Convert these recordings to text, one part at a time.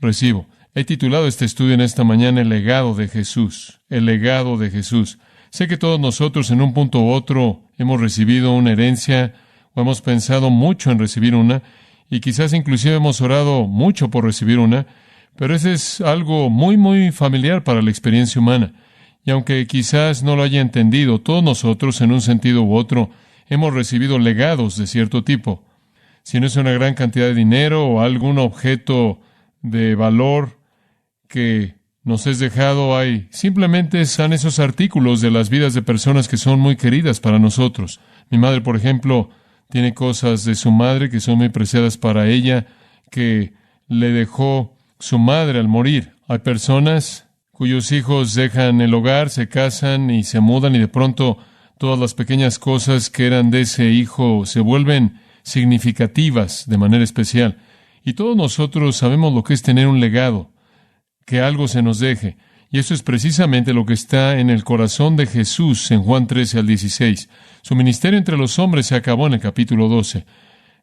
recibo. He titulado este estudio en esta mañana El legado de Jesús. El legado de Jesús. Sé que todos nosotros en un punto u otro hemos recibido una herencia o hemos pensado mucho en recibir una y quizás inclusive hemos orado mucho por recibir una, pero eso es algo muy familiar para la experiencia humana. Y aunque quizás no lo haya entendido, todos nosotros en un sentido u otro hemos recibido legados de cierto tipo. Si no es una gran cantidad de dinero o algún objeto de valor que nos es dejado, simplemente son esos artículos de las vidas de personas que son muy queridas para nosotros. Mi madre, por ejemplo, tiene cosas de su madre que son muy preciadas para ella, que le dejó su madre al morir. Hay personas cuyos hijos dejan el hogar, se casan y se mudan y de pronto todas las pequeñas cosas que eran de ese hijo se vuelven significativas de manera especial. Y todos nosotros sabemos lo que es tener un legado, que algo se nos deje. Y eso es precisamente lo que está en el corazón de Jesús en Juan 13 al 16. Su ministerio entre los hombres se acabó en el capítulo 12.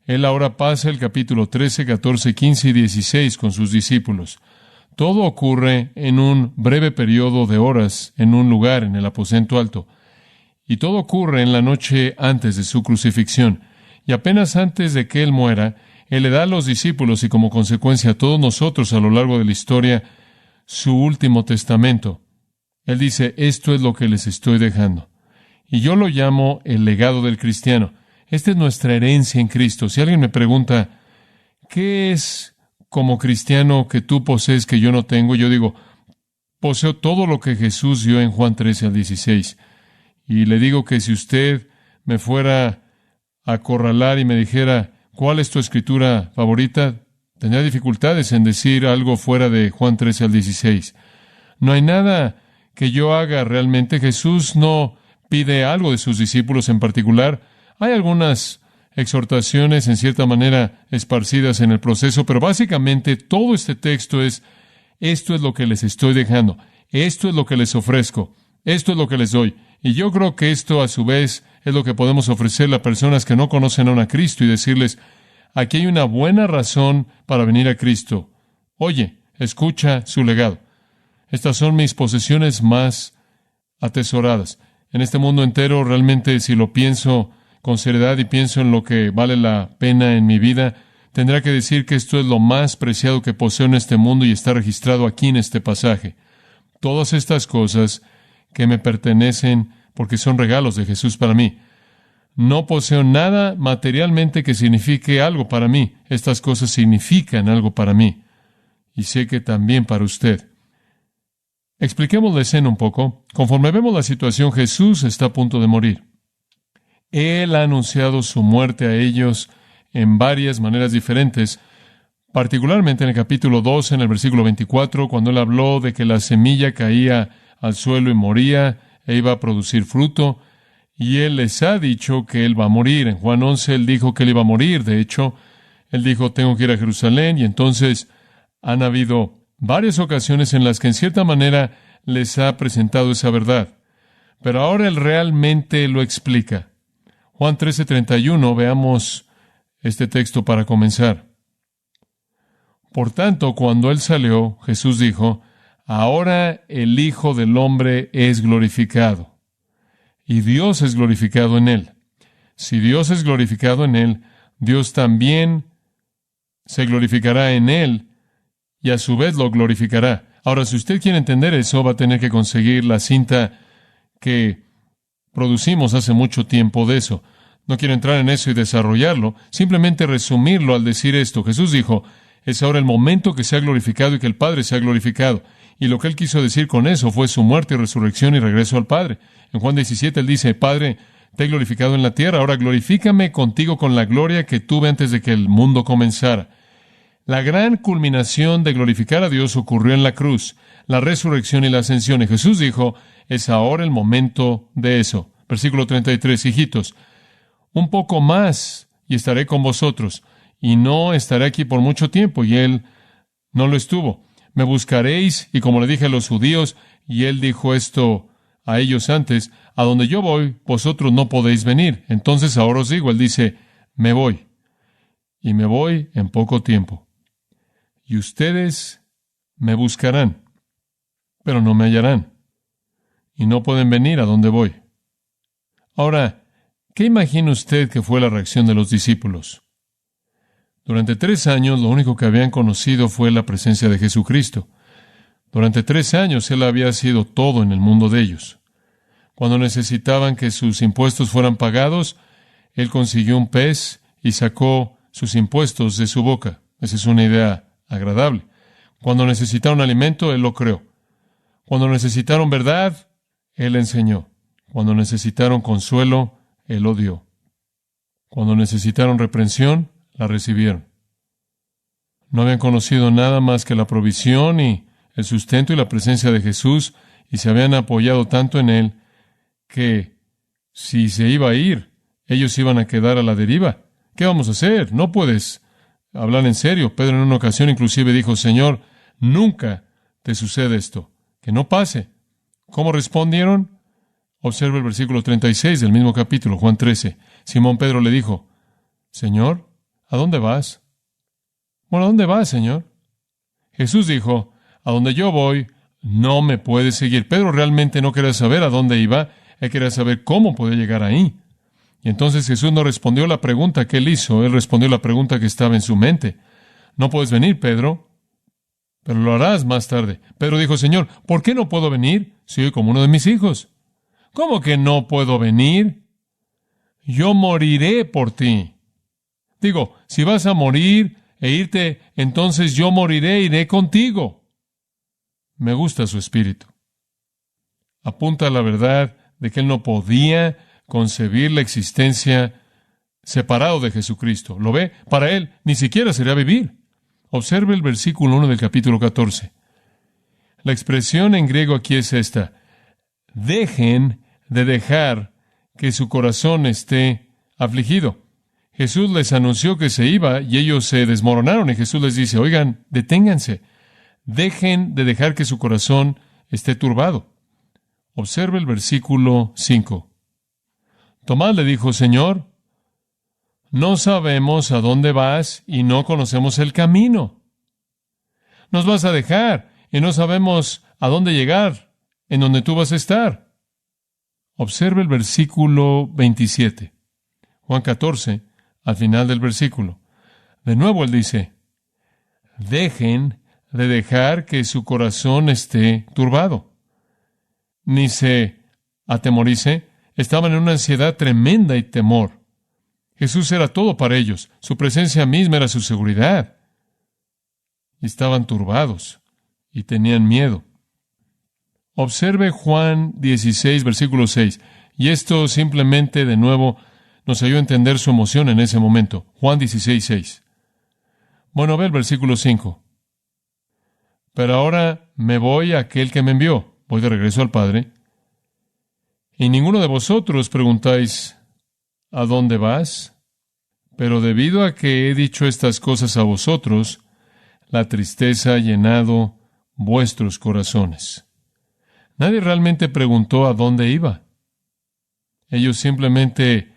Él ahora pasa el capítulo 13, 14, 15 y 16 con sus discípulos. Todo ocurre en un breve periodo de horas en un lugar en el aposento alto. Y todo ocurre en la noche antes de su crucifixión. Y apenas antes de que Él muera, Él le da a los discípulos y como consecuencia a todos nosotros a lo largo de la historia su último testamento. Él dice, esto es lo que les estoy dejando. Y yo lo llamo el legado del cristiano. Esta es nuestra herencia en Cristo. Si alguien me pregunta, ¿qué es como cristiano que tú posees que yo no tengo? Yo digo, poseo todo lo que Jesús dio en Juan 13 al 16. Y le digo que si usted me fuera a acorralar y me dijera, ¿cuál es tu escritura favorita? Tendría dificultades en decir algo fuera de Juan 13 al 16. No hay nada que yo haga realmente. Jesús no pide algo de sus discípulos en particular. Hay algunas exhortaciones en cierta manera esparcidas en el proceso, pero básicamente todo este texto es, esto es lo que les estoy dejando, esto es lo que les ofrezco, esto es lo que les doy. Y yo creo que esto a su vez es lo que podemos ofrecerle a personas que no conocen aún a Cristo y decirles, aquí hay una buena razón para venir a Cristo. Oye, escucha su legado. Estas son mis posesiones más atesoradas. En este mundo entero, realmente, si lo pienso con seriedad y pienso en lo que vale la pena en mi vida, tendrá que decir que esto es lo más preciado que poseo en este mundo y está registrado aquí en este pasaje. Todas estas cosas que me pertenecen porque son regalos de Jesús para mí. No poseo nada materialmente que signifique algo para mí. Estas cosas significan algo para mí. Y sé que también para usted. Expliquemos la escena un poco. Conforme vemos la situación, Jesús está a punto de morir. Él ha anunciado su muerte a ellos en varias maneras diferentes, particularmente en el capítulo 12, en el versículo 24, cuando Él habló de que la semilla caía al suelo y moría e iba a producir fruto. Y Él les ha dicho que Él va a morir. En Juan 11, Él dijo que Él iba a morir. De hecho, Él dijo, tengo que ir a Jerusalén. Y entonces han habido varias ocasiones en las que en cierta manera les ha presentado esa verdad. Pero ahora Él realmente lo explica. Juan 13:31, veamos este texto para comenzar. Por tanto, cuando Él salió, Jesús dijo, ahora el Hijo del Hombre es glorificado. Y Dios es glorificado en Él. Si Dios es glorificado en Él, Dios también se glorificará en Él y a su vez lo glorificará. Ahora, si usted quiere entender eso, va a tener que conseguir la cinta que producimos hace mucho tiempo de eso. No quiero entrar en eso y desarrollarlo, simplemente resumirlo al decir esto. Jesús dijo, es ahora el momento que sea glorificado y que el Padre sea glorificado. Y lo que Él quiso decir con eso fue su muerte y resurrección y regreso al Padre. En Juan 17 Él dice, Padre, te he glorificado en la tierra, ahora glorifícame contigo con la gloria que tuve antes de que el mundo comenzara. La gran culminación de glorificar a Dios ocurrió en la cruz, la resurrección y la ascensión. Y Jesús dijo, es ahora el momento de eso. Versículo 33, hijitos, un poco más y estaré con vosotros, y no estaré aquí por mucho tiempo. Y Él no lo estuvo. Me buscaréis, y como le dije a los judíos, y Él dijo esto a ellos antes, a donde yo voy, vosotros no podéis venir. Entonces ahora os digo, Él dice, me voy, y me voy en poco tiempo. y ustedes me buscarán, pero no me hallarán, y no pueden venir a donde voy. Ahora, ¿qué imagina usted que fue la reacción de los discípulos? Durante 3 años, lo único que habían conocido fue la presencia de Jesucristo. Durante 3 años, Él había sido todo en el mundo de ellos. Cuando necesitaban que sus impuestos fueran pagados, Él consiguió un pez y sacó sus impuestos de su boca. Esa es una idea agradable. Cuando necesitaron alimento, Él lo creó. Cuando necesitaron verdad, Él enseñó. Cuando necesitaron consuelo, Él lo dio. Cuando necesitaron reprensión, la recibieron. No habían conocido nada más que la provisión y el sustento y la presencia de Jesús, y se habían apoyado tanto en Él que si se iba a ir, ellos iban a quedar a la deriva. ¿Qué vamos a hacer? No puedes hablar en serio. Pedro en una ocasión inclusive dijo, Señor, nunca te sucede esto, que no pase. ¿Cómo respondieron? Observa el versículo 36 del mismo capítulo, Juan 13. Simón Pedro le dijo, Señor, ¿a dónde vas? Bueno, ¿a dónde vas, Señor? Jesús dijo, a donde yo voy, no me puedes seguir. Pedro realmente no quería saber a dónde iba, él quería saber cómo podía llegar ahí. Y entonces Jesús no respondió la pregunta que él hizo, él respondió la pregunta que estaba en su mente. No puedes venir, Pedro, pero lo harás más tarde. Pedro dijo, Señor, ¿por qué no puedo venir? Soy como uno de mis hijos. ¿Cómo que no puedo venir? Yo moriré por ti. Digo, si vas a morir e irte, entonces yo moriré e iré contigo. Me gusta su espíritu. Apunta a la verdad de que él no podía concebir la existencia separado de Jesucristo. ¿Lo ve? Para él ni siquiera sería vivir. Observe el versículo 1 del capítulo 14. La expresión en griego aquí es esta. Dejen de dejar que su corazón esté afligido. Jesús les anunció que se iba y ellos se desmoronaron y Jesús les dice, oigan, deténganse. Dejen de dejar que su corazón esté turbado. Observe el versículo 5. Tomás le dijo, Señor, no sabemos a dónde vas y no conocemos el camino. Nos vas a dejar y no sabemos a dónde llegar, en donde tú vas a estar. Observe el versículo 27. Juan 14, al final del versículo. De nuevo él dice, dejen de dejar que su corazón esté turbado. Ni se atemorice. Estaban en una ansiedad tremenda y temor. Jesús era todo para ellos. Su presencia misma era su seguridad. Y estaban turbados y tenían miedo. Observe Juan 16, versículo 6. Y esto simplemente, de nuevo, nos ayudó a entender su emoción en ese momento. Juan 16, 6. Bueno, ve el versículo 5. Pero ahora me voy a aquel que me envió. Voy de regreso al Padre. Y ninguno de vosotros preguntáis, ¿a dónde vas? Pero debido a que he dicho estas cosas a vosotros, la tristeza ha llenado vuestros corazones. Nadie realmente preguntó a dónde iba. Ellos simplemente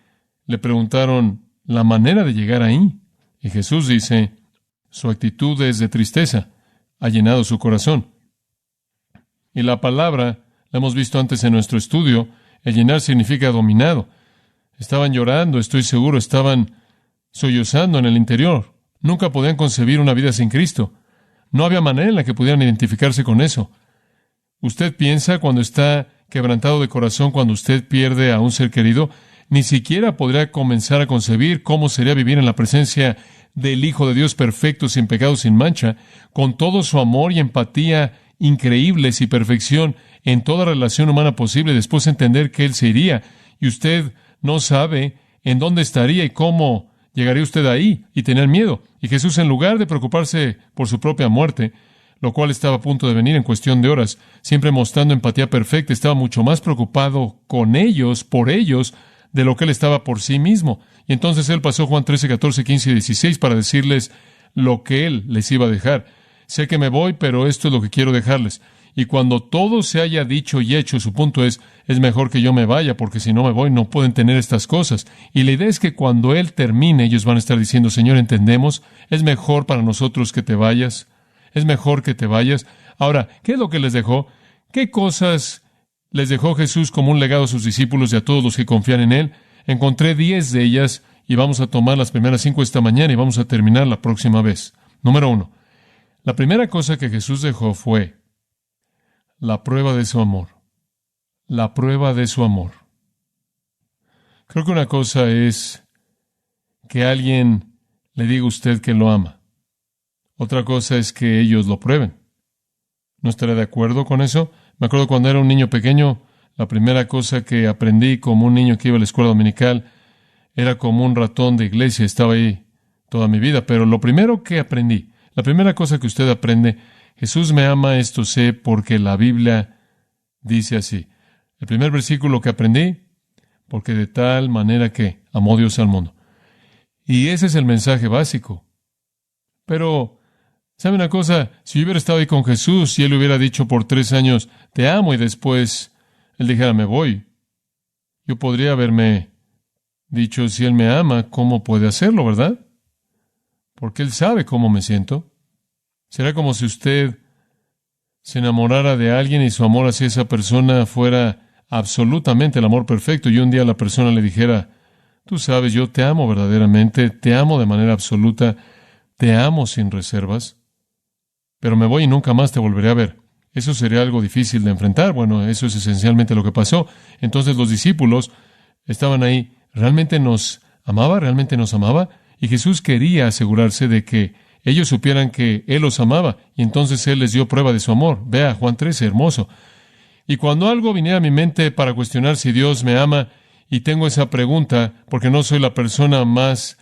le preguntaron la manera de llegar ahí. Y Jesús dice, su actitud es de tristeza, ha llenado su corazón. Y la palabra, la hemos visto antes en nuestro estudio, el llenar significa dominado. Estaban llorando, estoy seguro, estaban sollozando en el interior. Nunca podían concebir una vida sin Cristo. No había manera en la que pudieran identificarse con eso. Usted piensa cuando está quebrantado de corazón, cuando usted pierde a un ser querido, ni siquiera podría comenzar a concebir cómo sería vivir en la presencia del Hijo de Dios perfecto, sin pecado, sin mancha, con todo su amor y empatía increíbles y perfección en toda relación humana posible, después entender que Él se iría, y usted no sabe en dónde estaría y cómo llegaría usted ahí, y tener miedo. Y Jesús, en lugar de preocuparse por su propia muerte, lo cual estaba a punto de venir en cuestión de horas, siempre mostrando empatía perfecta, estaba mucho más preocupado con ellos, por ellos, de lo que Él estaba por sí mismo. Y entonces Él pasó Juan 13, 14, 15 y 16 para decirles lo que Él les iba a dejar. Sé que me voy, pero esto es lo que quiero dejarles. Y cuando todo se haya dicho y hecho, su punto es mejor que yo me vaya, porque si no me voy no pueden tener estas cosas. Y la idea es que cuando Él termine, ellos van a estar diciendo, Señor, entendemos, es mejor para nosotros que te vayas. Es mejor que te vayas. Ahora, ¿qué es lo que les dejó? ¿Qué cosas les dejó Jesús como un legado a sus discípulos y a todos los que confían en Él? Encontré 10 de ellas y vamos a tomar las primeras 5 esta mañana y vamos a terminar la próxima vez. Número 1. La primera cosa que Jesús dejó fue la prueba de su amor. La prueba de su amor. Creo que una cosa es que alguien le diga a usted que lo ama. Otra cosa es que ellos lo prueben. ¿No estaré de acuerdo con eso? Me acuerdo cuando era un niño pequeño, la primera cosa que aprendí como un niño que iba a la escuela dominical era como un ratón de iglesia. Estaba ahí toda mi vida. Pero lo primero que aprendí, la primera cosa que usted aprende, Jesús me ama, esto sé, porque la Biblia dice así. El primer versículo que aprendí, porque de tal manera que amó Dios al mundo. Y ese es el mensaje básico. Pero, ¿sabe una cosa? Si yo hubiera estado ahí con Jesús y Él hubiera dicho por 3 años, te amo, y después Él dijera, me voy, yo podría haberme dicho, si Él me ama, ¿cómo puede hacerlo, verdad? Porque Él sabe cómo me siento. Será como si usted se enamorara de alguien y su amor hacia esa persona fuera absolutamente el amor perfecto, y un día la persona le dijera, tú sabes, yo te amo verdaderamente, te amo de manera absoluta, te amo sin reservas, pero me voy y nunca más te volveré a ver. Eso sería algo difícil de enfrentar. Bueno, eso es esencialmente lo que pasó. Entonces los discípulos estaban ahí. ¿Realmente nos amaba? ¿Realmente nos amaba? Y Jesús quería asegurarse de que ellos supieran que Él los amaba, y entonces Él les dio prueba de su amor. Vea, Juan 13, hermoso. Y cuando algo viniera a mi mente para cuestionar si Dios me ama, y tengo esa pregunta, porque no soy la persona más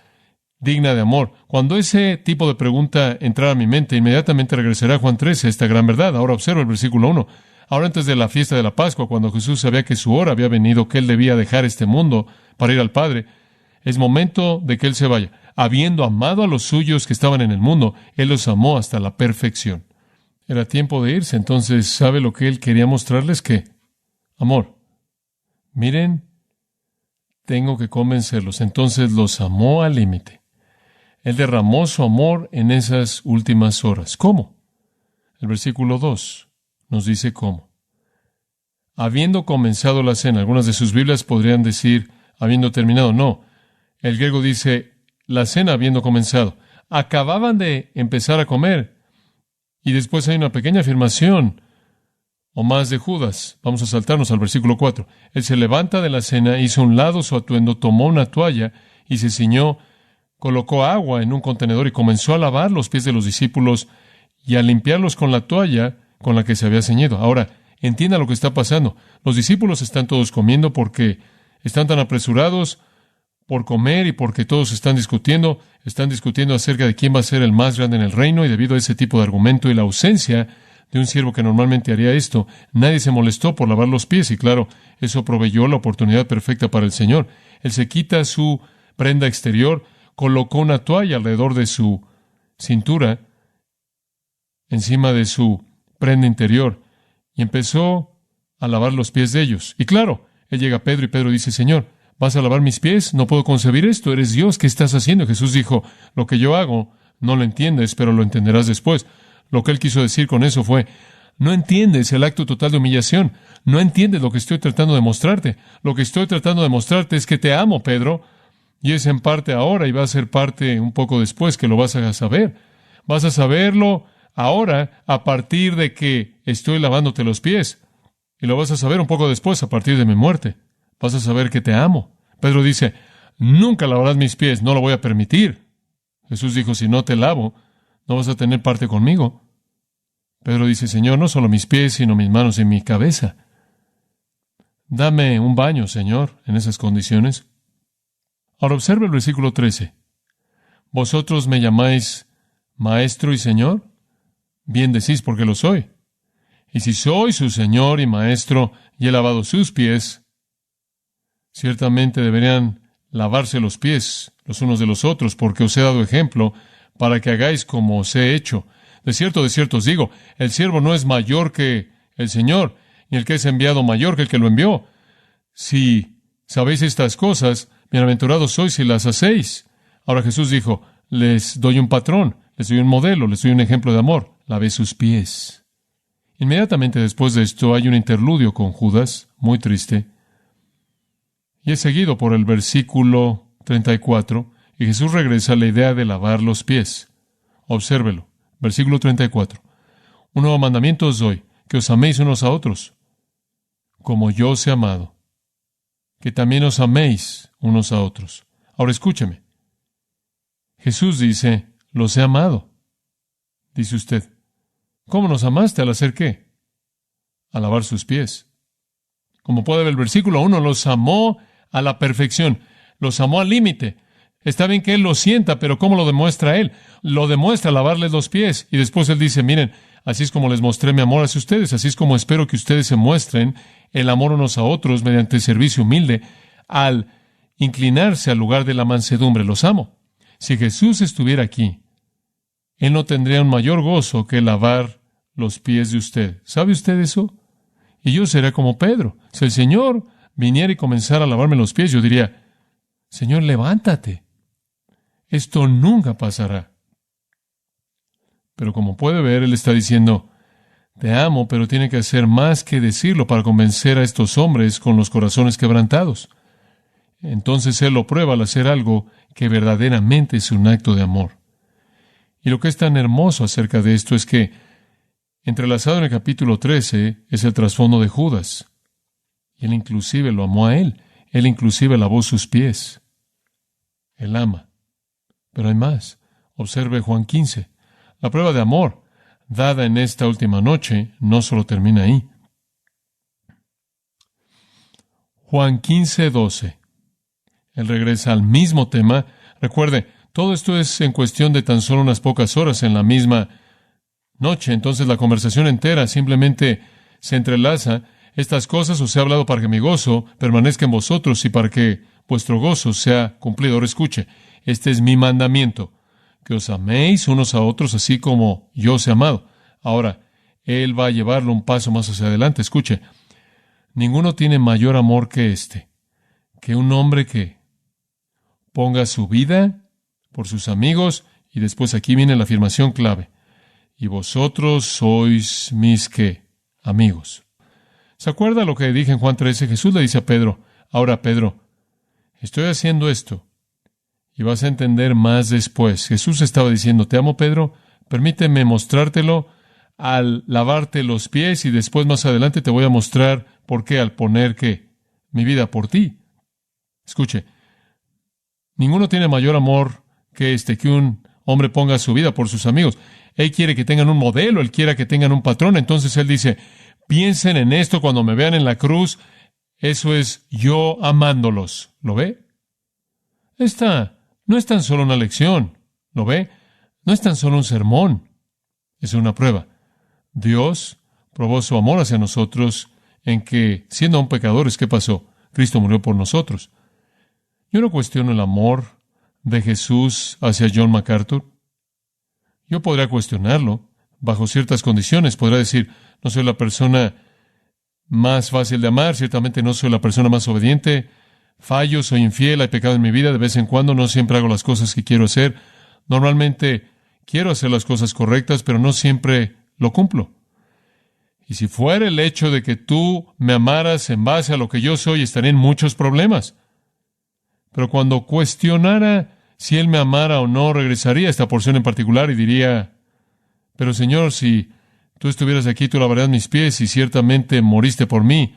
digna de amor, cuando ese tipo de pregunta entrara a mi mente, inmediatamente regresará a Juan 13, esta gran verdad. Ahora observa el versículo 1. Ahora, antes de la fiesta de la Pascua, cuando Jesús sabía que su hora había venido, que Él debía dejar este mundo para ir al Padre, es momento de que Él se vaya. Habiendo amado a los suyos que estaban en el mundo, Él los amó hasta la perfección. Era tiempo de irse. Entonces, ¿sabe lo que Él quería mostrarles? ¿Qué? Amor. Miren, tengo que convencerlos. Entonces los amó al límite. Él derramó su amor en esas últimas horas. ¿Cómo? El versículo 2 nos dice cómo. Habiendo comenzado la cena. Algunas de sus Biblias podrían decir, habiendo terminado. No. El griego dice, la cena habiendo comenzado. Acababan de empezar a comer. Y después hay una pequeña afirmación, o más de Judas. Vamos a saltarnos al versículo 4. Él se levanta de la cena, hizo a un lado su atuendo, tomó una toalla y se ciñó, colocó agua en un contenedor y comenzó a lavar los pies de los discípulos y a limpiarlos con la toalla con la que se había ceñido. Ahora, entienda lo que está pasando. Los discípulos están todos comiendo porque están tan apresurados por comer y porque todos están discutiendo acerca de quién va a ser el más grande en el reino, y debido a ese tipo de argumento y la ausencia de un siervo que normalmente haría esto, nadie se molestó por lavar los pies, y claro, eso proveyó la oportunidad perfecta para el Señor. Él se quita su prenda exterior, colocó una toalla alrededor de su cintura, encima de su prenda interior, y empezó a lavar los pies de ellos. Y claro, él llega a Pedro y Pedro dice, Señor, ¿vas a lavar mis pies? No puedo concebir esto. Eres Dios. ¿Qué estás haciendo? Jesús dijo, lo que yo hago no lo entiendes, pero lo entenderás después. Lo que él quiso decir con eso fue, no entiendes el acto total de humillación. No entiendes lo que estoy tratando de mostrarte. Lo que estoy tratando de mostrarte es que te amo, Pedro. Y es en parte ahora y va a ser parte un poco después que lo vas a saber. Vas a saberlo ahora a partir de que estoy lavándote los pies. Y lo vas a saber un poco después a partir de mi muerte. Vas a saber que te amo. Pedro dice, nunca lavarás mis pies, no lo voy a permitir. Jesús dijo, si no te lavo, no vas a tener parte conmigo. Pedro dice, Señor, no solo mis pies, sino mis manos y mi cabeza. Dame un baño, Señor, en esas condiciones. Ahora observe el versículo 13. ¿Vosotros me llamáis Maestro y Señor? Bien decís, porque lo soy. Y si soy su Señor y Maestro y he lavado sus pies, ciertamente deberían lavarse los pies los unos de los otros, porque os he dado ejemplo para que hagáis como os he hecho. De cierto os digo, el siervo no es mayor que el Señor, ni el que es enviado mayor que el que lo envió. Si sabéis estas cosas, bienaventurados sois si las hacéis. Ahora Jesús dijo, les doy un patrón, les doy un modelo, les doy un ejemplo de amor. lavé sus pies. Inmediatamente después de esto hay un interludio con Judas, muy triste, y es seguido por el versículo 34, y Jesús regresa a la idea de lavar los pies. Obsérvelo, versículo 34. Un nuevo mandamiento os doy, que os améis unos a otros, como yo os he amado, que también os améis unos a otros. Ahora escúcheme. Jesús dice, los he amado. Dice usted, ¿cómo nos amaste al hacer qué? A lavar sus pies. Como puede ver el versículo 1, los amó a la perfección, los amó al límite. Está bien que Él lo sienta, pero ¿cómo lo demuestra Él? Lo demuestra al lavarles los pies. Y después Él dice, miren, así es como les mostré mi amor hacia ustedes, así es como espero que ustedes se muestren el amor unos a otros mediante el servicio humilde al inclinarse al lugar de la mansedumbre. Los amo. Si Jesús estuviera aquí, Él no tendría un mayor gozo que lavar los pies de usted. ¿Sabe usted eso? Y yo sería como Pedro. Si el Señor viniera y comenzara a lavarme los pies, yo diría, Señor, levántate. Esto nunca pasará. Pero como puede ver, Él está diciendo, te amo, pero tiene que hacer más que decirlo para convencer a estos hombres con los corazones quebrantados. Entonces Él lo prueba al hacer algo que verdaderamente es un acto de amor. Y lo que es tan hermoso acerca de esto es que, entrelazado en el capítulo 13, es el trasfondo de Judas. Y Él inclusive lo amó a Él. Él inclusive lavó sus pies. Él ama. Pero hay más. Observe Juan 15. La prueba de amor dada en esta última noche no solo termina ahí. Juan 15:12. Él regresa al mismo tema. Recuerde, todo esto es en cuestión de tan solo unas pocas horas en la misma noche. Entonces la conversación entera simplemente se entrelaza. Estas cosas os he hablado para que mi gozo permanezca en vosotros y para que vuestro gozo sea cumplido. Ahora escuche, este es mi mandamiento, que os améis unos a otros así como yo os he amado. Ahora, Él va a llevarlo un paso más hacia adelante. Escuche, ninguno tiene mayor amor que este, que un hombre que ponga su vida por sus amigos, y después aquí viene la afirmación clave, y vosotros sois mis ¿qué? Amigos. ¿Se acuerda lo que dije en Juan 13? Jesús le dice a Pedro, ahora Pedro, estoy haciendo esto, y vas a entender más después. Jesús estaba diciendo, te amo Pedro, permíteme mostrártelo al lavarte los pies, y después más adelante te voy a mostrar por qué al poner ¿qué? Mi vida por ti. Escuche, ninguno tiene mayor amor que que un hombre ponga su vida por sus amigos. Él quiere que tengan un modelo, Él quiere que tengan un patrón. Entonces Él dice, piensen en esto cuando me vean en la cruz. Eso es yo amándolos. ¿Lo ve? Esta no es tan solo una lección. ¿Lo ve? No es tan solo un sermón. Es una prueba. Dios probó su amor hacia nosotros en que, siendo aún pecadores, ¿qué pasó? Cristo murió por nosotros. Yo no cuestiono el amor de Jesús hacia John MacArthur. Yo podría cuestionarlo. Bajo ciertas condiciones podría decir, no soy la persona más fácil de amar, ciertamente no soy la persona más obediente, fallo, soy infiel, hay pecado en mi vida, de vez en cuando no siempre hago las cosas que quiero hacer. Normalmente quiero hacer las cosas correctas, pero no siempre lo cumplo. Y si fuera el hecho de que tú me amaras en base a lo que yo soy, estaría en muchos problemas. Pero cuando cuestionara si Él me amara o no, regresaría a esta porción en particular y diría, pero Señor, si tú estuvieras aquí, tú lavarías mis pies y ciertamente moriste por mí.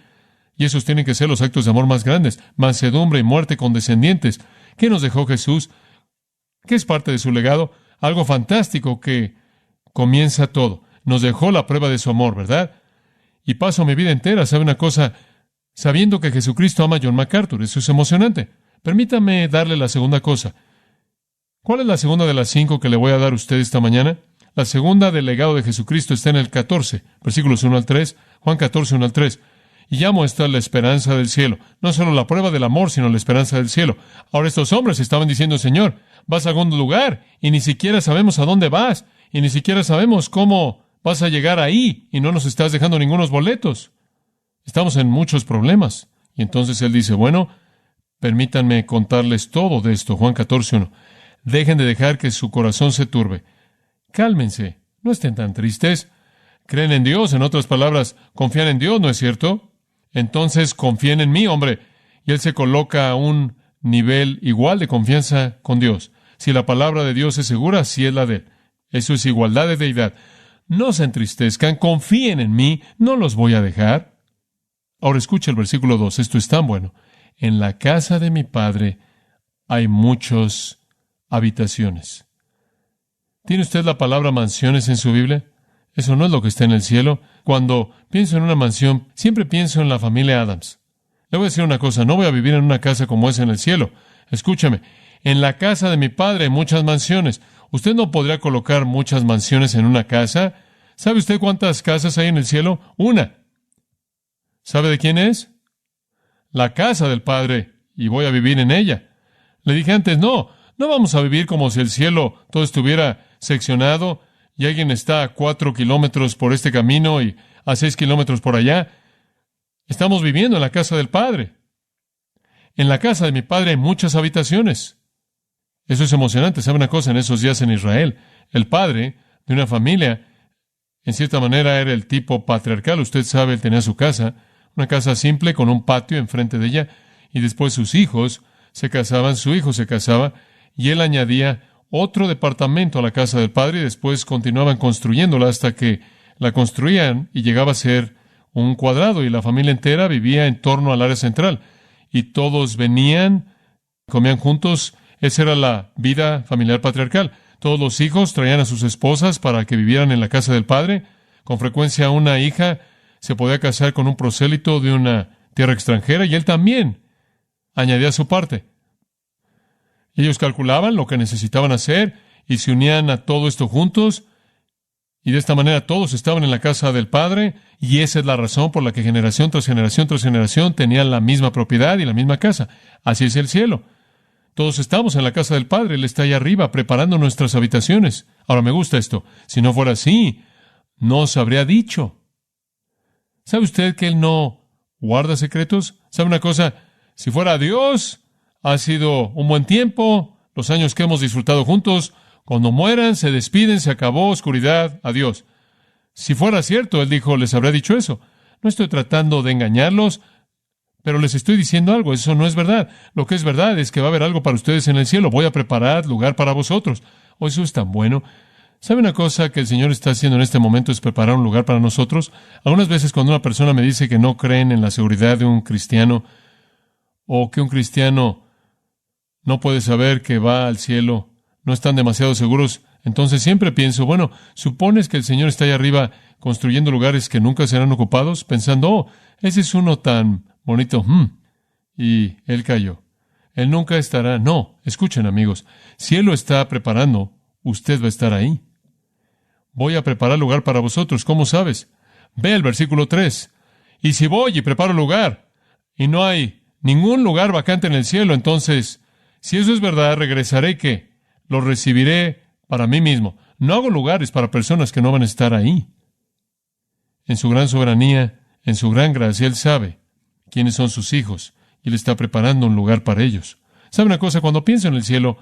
Y esos tienen que ser los actos de amor más grandes, mansedumbre y muerte condescendientes. ¿Qué nos dejó Jesús? ¿Qué es parte de su legado? Algo fantástico que comienza todo. Nos dejó la prueba de su amor, ¿verdad? Y paso mi vida entera, ¿sabe una cosa? Sabiendo que Jesucristo ama a John MacArthur. Eso es emocionante. Permítame darle la segunda cosa. ¿Cuál es la segunda de las 5 que le voy a dar a usted esta mañana? La segunda del legado de Jesucristo está en el 14, versículos 1 al 3, Juan 14, 1 al 3. Y llamo esta la esperanza del cielo. No solo la prueba del amor, sino la esperanza del cielo. Ahora estos hombres estaban diciendo, Señor, vas a algún lugar y ni siquiera sabemos a dónde vas y ni siquiera sabemos cómo vas a llegar ahí y no nos estás dejando ningunos boletos. Estamos en muchos problemas. Y entonces Él dice, bueno, permítanme contarles todo de esto. Juan 14, 1. Dejen de dejar que su corazón se turbe. Cálmense, No estén tan tristes. Creen en Dios, en otras palabras, confían en Dios, ¿no es cierto? Entonces confíen en mí, hombre. Y Él se coloca a un nivel igual de confianza con Dios. Si la palabra de Dios es segura, así es la de Él. Eso es igualdad de deidad. No se entristezcan, confíen en mí, no los voy a dejar. Ahora escucha el versículo 2, esto es tan bueno. En la casa de mi Padre hay muchas habitaciones. ¿Tiene usted la palabra mansiones en su Biblia? Eso no es lo que está en el cielo. Cuando pienso en una mansión, siempre pienso en la familia Adams. Le voy a decir una cosa, no voy a vivir en una casa como es en el cielo. Escúchame, en la casa de mi Padre hay muchas mansiones. Usted no podría colocar muchas mansiones en una casa. ¿Sabe usted cuántas casas hay en el cielo? Una. ¿Sabe de quién es? La casa del Padre, y voy a vivir en ella. Le dije antes, no vamos a vivir como si el cielo todo estuviera seccionado y alguien está a 4 kilómetros por este camino y a 6 kilómetros por allá. Estamos viviendo en la casa del Padre. En la casa de mi Padre hay muchas habitaciones. Eso es emocionante. ¿Sabe una cosa? En esos días en Israel, el padre de una familia, en cierta manera, era el tipo patriarcal. Usted sabe, él tenía su casa, una casa simple con un patio enfrente de ella, y después sus hijos se casaban, su hijo se casaba, y él añadía otro departamento a la casa del padre, y después continuaban construyéndola hasta que la construían y llegaba a ser un cuadrado, y la familia entera vivía en torno al área central, y todos venían, comían juntos. Esa era la vida familiar patriarcal. Todos los hijos traían a sus esposas para que vivieran en la casa del padre. Con frecuencia una hija se podía casar con un prosélito de una tierra extranjera y él también añadía su parte. Ellos calculaban lo que necesitaban hacer y se unían a todo esto juntos, y de esta manera todos estaban en la casa del Padre, y esa es la razón por la que generación tras generación tras generación tenían la misma propiedad y la misma casa. Así es el cielo. Todos estamos en la casa del Padre, Él está allá arriba preparando nuestras habitaciones. Ahora me gusta esto. Si no fuera así, no os habría dicho. ¿Sabe usted que Él no guarda secretos? ¿Sabe una cosa? Si fuera Dios, ha sido un buen tiempo, los años que hemos disfrutado juntos. Cuando mueran, se despiden, se acabó, oscuridad, adiós. Si fuera cierto, Él dijo, les habría dicho eso. No estoy tratando de engañarlos, pero les estoy diciendo algo, eso no es verdad. Lo que es verdad es que va a haber algo para ustedes en el cielo. Voy a preparar lugar para vosotros. Oh, eso es tan bueno. ¿Sabe una cosa que el Señor está haciendo en este momento? Es preparar un lugar para nosotros. Algunas veces cuando una persona me dice que no creen en la seguridad de un cristiano, o que un cristiano no puede saber que va al cielo, no están demasiado seguros, entonces siempre pienso, bueno, ¿supones que el Señor está allá arriba construyendo lugares que nunca serán ocupados? Pensando, oh, ese es uno tan bonito. Y Él cayó. Él nunca estará. No, escuchen amigos, si Él lo está preparando, usted va a estar ahí. Voy a preparar lugar para vosotros. ¿Cómo sabes? Ve el versículo 3. Y si voy y preparo lugar, y no hay ningún lugar vacante en el cielo, entonces, si eso es verdad, regresaré y ¿qué? Lo recibiré para mí mismo. No hago lugares para personas que no van a estar ahí. En su gran soberanía, en su gran gracia, Él sabe quiénes son sus hijos, y Él está preparando un lugar para ellos. ¿Sabe una cosa? Cuando pienso en el cielo,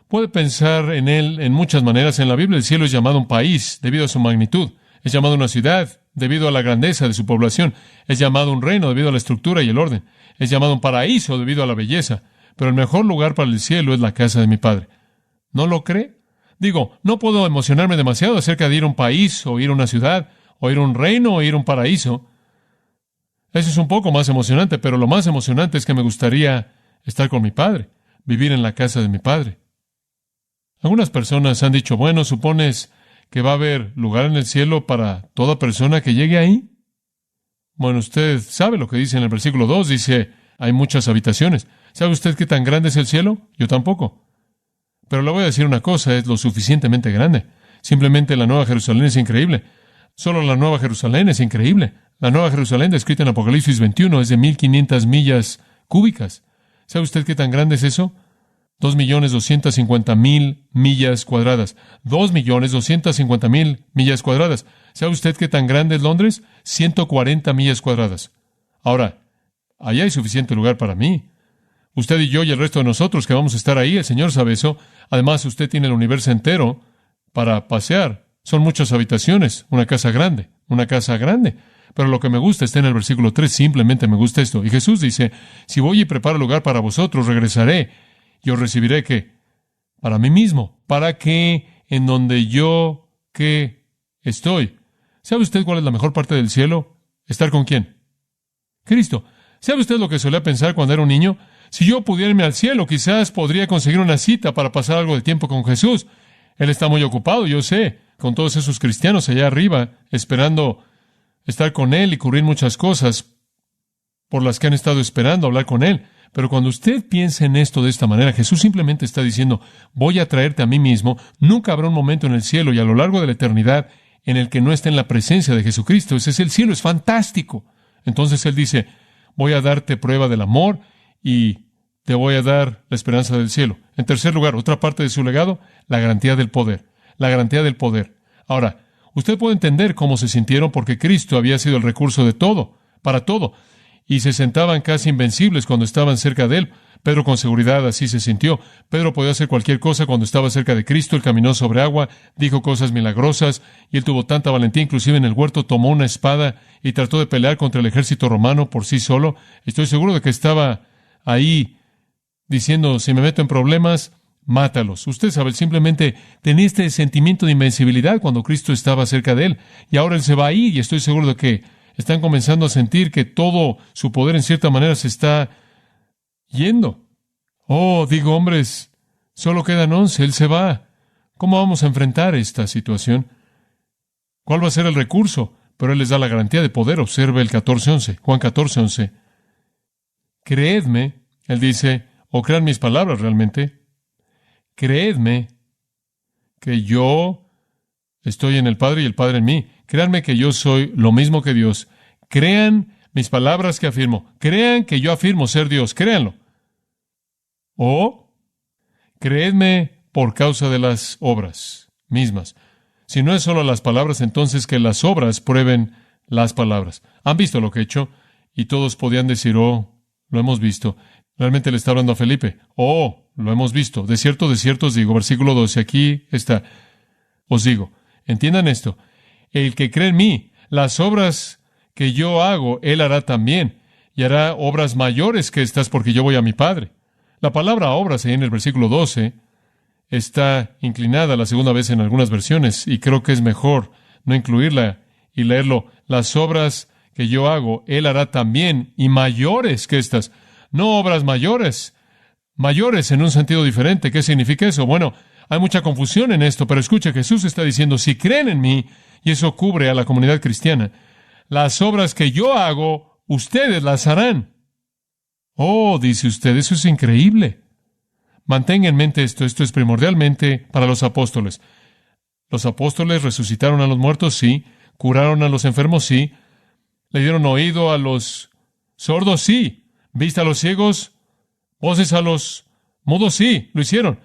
puede pensar en Él en muchas maneras. En la Biblia, el cielo es llamado un país debido a su magnitud. Es llamado una ciudad debido a la grandeza de su población. Es llamado un reino debido a la estructura y el orden. Es llamado un paraíso debido a la belleza. Pero el mejor lugar para el cielo es la casa de mi Padre. ¿No lo cree? Digo, no puedo emocionarme demasiado acerca de ir a un país, o ir a una ciudad, o ir a un reino, o ir a un paraíso. Eso es un poco más emocionante, pero lo más emocionante es que me gustaría estar con mi Padre, vivir en la casa de mi Padre. Algunas personas han dicho, bueno, ¿supones que va a haber lugar en el cielo para toda persona que llegue ahí? Bueno, usted sabe lo que dice en el versículo 2, dice, hay muchas habitaciones. ¿Sabe usted qué tan grande es el cielo? Yo tampoco. Pero le voy a decir una cosa, es lo suficientemente grande. Simplemente la Nueva Jerusalén es increíble. Solo la Nueva Jerusalén es increíble. La Nueva Jerusalén, descrita en Apocalipsis 21, es de 1,500 millas cúbicas. ¿Sabe usted qué tan grande es eso? 2,250,000 millas cuadradas. 2,250,000 millas cuadradas. ¿Sabe usted qué tan grande es Londres? 140 millas cuadradas. Ahora, allá hay suficiente lugar para mí. Usted y yo y el resto de nosotros que vamos a estar ahí, el Señor sabe eso. Además, usted tiene el universo entero para pasear Son muchas habitaciones, una casa grande, una casa grande. Pero lo que me gusta está en el versículo 3, simplemente me gusta esto. Y Jesús dice, si voy y preparo lugar para vosotros, regresaré y os recibiré, ¿qué? Para mí mismo, para que en donde yo, ¿qué? Estoy. ¿Sabe usted cuál es la mejor parte del cielo? ¿Estar con quién? Cristo. ¿Sabe usted lo que solía pensar cuando era un niño? Si yo pudiera irme al cielo, quizás podría conseguir una cita para pasar algo de tiempo con Jesús. Él está muy ocupado, yo sé, con todos esos cristianos allá arriba, esperando estar con Él y cubrir muchas cosas por las que han estado esperando hablar con Él. Pero cuando usted piensa en esto de esta manera, Jesús simplemente está diciendo, voy a traerte a mí mismo. Nunca habrá un momento en el cielo y a lo largo de la eternidad en el que no esté en la presencia de Jesucristo. Ese es el cielo, es fantástico. Entonces Él dice, voy a darte prueba del amor y te voy a dar la esperanza del cielo. En tercer lugar, otra parte de su legado, la garantía del poder. La garantía del poder. Ahora, usted puede entender cómo se sintieron porque Cristo había sido el recurso de todo, para todo, y se sentaban casi invencibles cuando estaban cerca de Él. Pedro con seguridad así se sintió. Pedro podía hacer cualquier cosa cuando estaba cerca de Cristo. Él caminó sobre agua, dijo cosas milagrosas, y él tuvo tanta valentía, inclusive en el huerto tomó una espada y trató de pelear contra el ejército romano por sí solo. Estoy seguro de que estaba ahí diciendo, si me meto en problemas, mátalos. Usted sabe, él simplemente tenía este sentimiento de invencibilidad cuando Cristo estaba cerca de él, y ahora él se va a ir, y estoy seguro de que están comenzando a sentir que todo su poder en cierta manera se está yendo. Oh, digo, hombres, solo quedan 11, él se va. ¿Cómo vamos a enfrentar esta situación? ¿Cuál va a ser el recurso? Pero él les da la garantía de poder. Observe el 14:11, Juan 14:11. Creedme, él dice, o crean mis palabras realmente. Creedme que yo estoy en el Padre y el Padre en mí. Créanme que yo soy lo mismo que Dios. Crean mis palabras que afirmo. Crean que yo afirmo ser Dios. Créanlo. O creedme por causa de las obras mismas. Si no es solo las palabras, entonces que las obras prueben las palabras. ¿Han visto lo que he hecho? Y todos podían decir, oh, lo hemos visto. Realmente le está hablando a Felipe. Oh, lo hemos visto. De cierto os digo. Versículo 12. Aquí está. Os digo. Entiendan esto. El que cree en mí, las obras que yo hago, él hará también. Y hará obras mayores que estas porque yo voy a mi Padre. La palabra obras ahí en el versículo 12 está inclinada la segunda vez en algunas versiones. Y creo que es mejor no incluirla y leerlo. Las obras que yo hago, él hará también. Y mayores que estas. No obras mayores. Mayores en un sentido diferente. ¿Qué significa eso? Bueno, hay mucha confusión en esto, pero escuche, Jesús está diciendo, si creen en mí, y eso cubre a la comunidad cristiana, las obras que yo hago, ustedes las harán. Oh, dice usted, eso es increíble. Mantenga en mente esto es primordialmente para los apóstoles. Los apóstoles resucitaron a los muertos, sí. Curaron a los enfermos, sí. Le dieron oído a los sordos, sí. Vista a los ciegos, voces a los mudos, sí. Lo hicieron.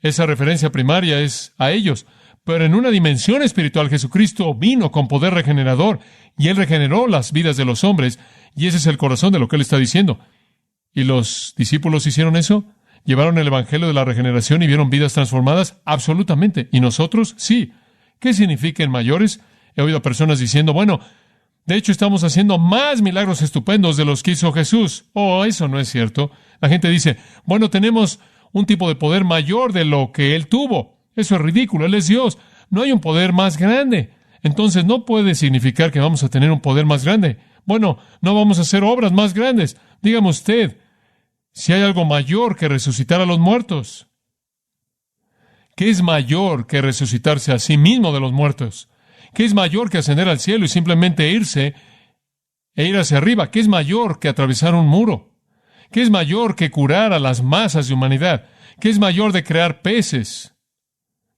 Esa referencia primaria es a ellos. Pero en una dimensión espiritual, Jesucristo vino con poder regenerador y Él regeneró las vidas de los hombres. Y ese es el corazón de lo que Él está diciendo. ¿Y los discípulos hicieron eso? ¿Llevaron el evangelio de la regeneración y vieron vidas transformadas? Absolutamente. ¿Y nosotros? Sí. ¿Qué significa en mayores? He oído a personas diciendo, bueno, de hecho estamos haciendo más milagros estupendos de los que hizo Jesús. Oh, eso no es cierto. La gente dice, bueno, tenemos un tipo de poder mayor de lo que Él tuvo. Eso es ridículo. Él es Dios. No hay un poder más grande. Entonces no puede significar que vamos a tener un poder más grande. Bueno, no vamos a hacer obras más grandes. Dígame usted, si hay algo mayor que resucitar a los muertos. ¿Qué es mayor que resucitarse a sí mismo de los muertos? ¿Qué es mayor que ascender al cielo y simplemente irse e ir hacia arriba? ¿Qué es mayor que atravesar un muro? ¿Qué es mayor que curar a las masas de humanidad? ¿Qué es mayor de crear peces